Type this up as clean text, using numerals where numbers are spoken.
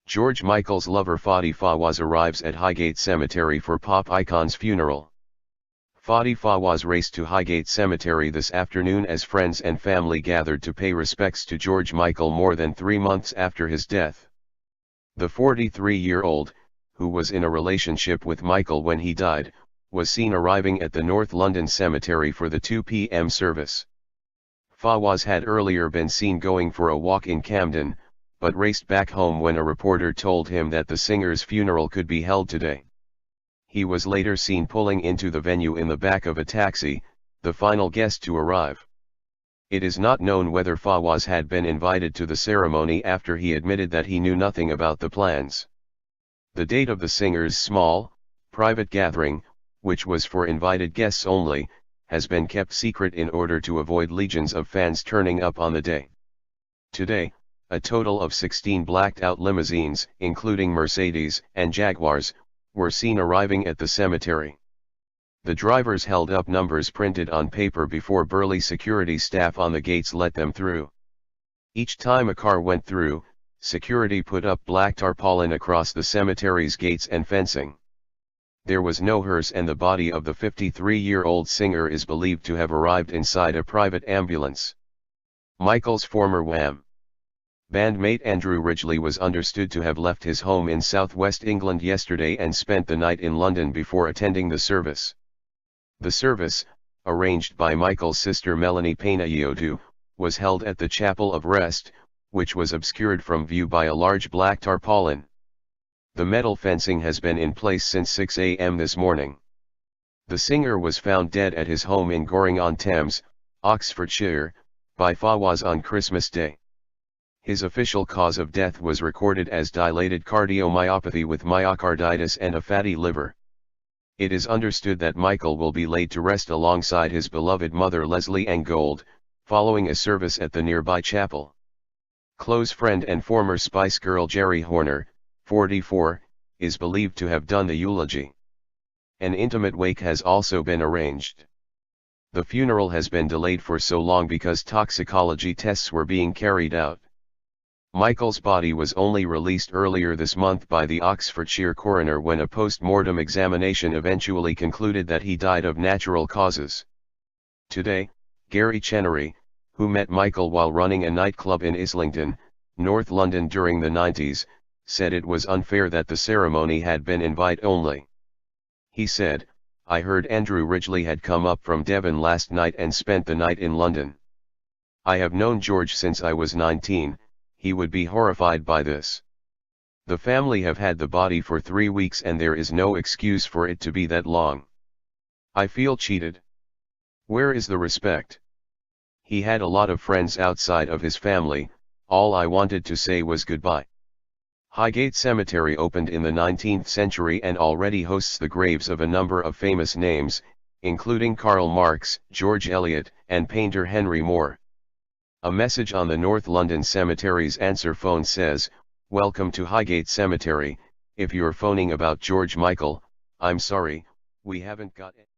George Michael's lover Fadi Fawaz arrives at Highgate Cemetery for pop icon's funeral. Fadi Fawaz raced to Highgate Cemetery this afternoon as friends and family gathered to pay respects to George Michael more than 3 months after his death. The 43-year-old, who was in a relationship with Michael when he died, was seen arriving at the North London Cemetery for the 2 p.m. service. Fawaz had earlier been seen going for a walk in Camden, but raced back home when a reporter told him that the singer's funeral could be held today. He was later seen pulling into the venue in the back of a taxi, the final guest to arrive. It is not known whether Fawaz had been invited to the ceremony after he admitted that he knew nothing about the plans. The date of the singer's small, private gathering, which was for invited guests only, has been kept secret in order to avoid legions of fans turning up on the day. Today, a total of 16 blacked-out limousines, including Mercedes and Jaguars, were seen arriving at the cemetery. The drivers held up numbers printed on paper before burly security staff on the gates let them through. Each time a car went through, security put up black tarpaulin across the cemetery's gates and fencing. There was no hearse, and the body of the 53-year-old singer is believed to have arrived inside a private ambulance. Michael's former Wham! Bandmate Andrew Ridgeley was understood to have left his home in southwest England yesterday and spent the night in London before attending the service. The service, arranged by Michael's sister Melanie Pena-Yodu, was held at the Chapel of Rest, which was obscured from view by a large black tarpaulin. The metal fencing has been in place since 6 a.m. this morning. The singer was found dead at his home in Goring-on-Thames, Oxfordshire, by Fawaz on Christmas Day. His official cause of death was recorded as dilated cardiomyopathy with myocarditis and a fatty liver. It is understood that Michael will be laid to rest alongside his beloved mother Leslie Gold, following a service at the nearby chapel. Close friend and former Spice Girl Jerry Horner, 44, is believed to have done the eulogy. An intimate wake has also been arranged. The funeral has been delayed for so long because toxicology tests were being carried out. Michael's body was only released earlier this month by the Oxfordshire coroner when a post-mortem examination eventually concluded that he died of natural causes. Today, Gary Chenery, who met Michael while running a nightclub in Islington, North London during the 90s, said it was unfair that the ceremony had been invite-only. He said, "I heard Andrew Ridgeley had come up from Devon last night and spent the night in London. I have known George since I was 19, he would be horrified by this. The family have had the body for 3 weeks and there is no excuse for it to be that long. I feel cheated. Where is the respect? He had a lot of friends outside of his family, all I wanted to say was goodbye." Highgate Cemetery opened in the 19th century and already hosts the graves of a number of famous names, including Karl Marx, George Eliot, and painter Henry Moore. A message on the North London Cemetery's answer phone says, "Welcome to Highgate Cemetery. If you're phoning about George Michael, I'm sorry, we haven't got it."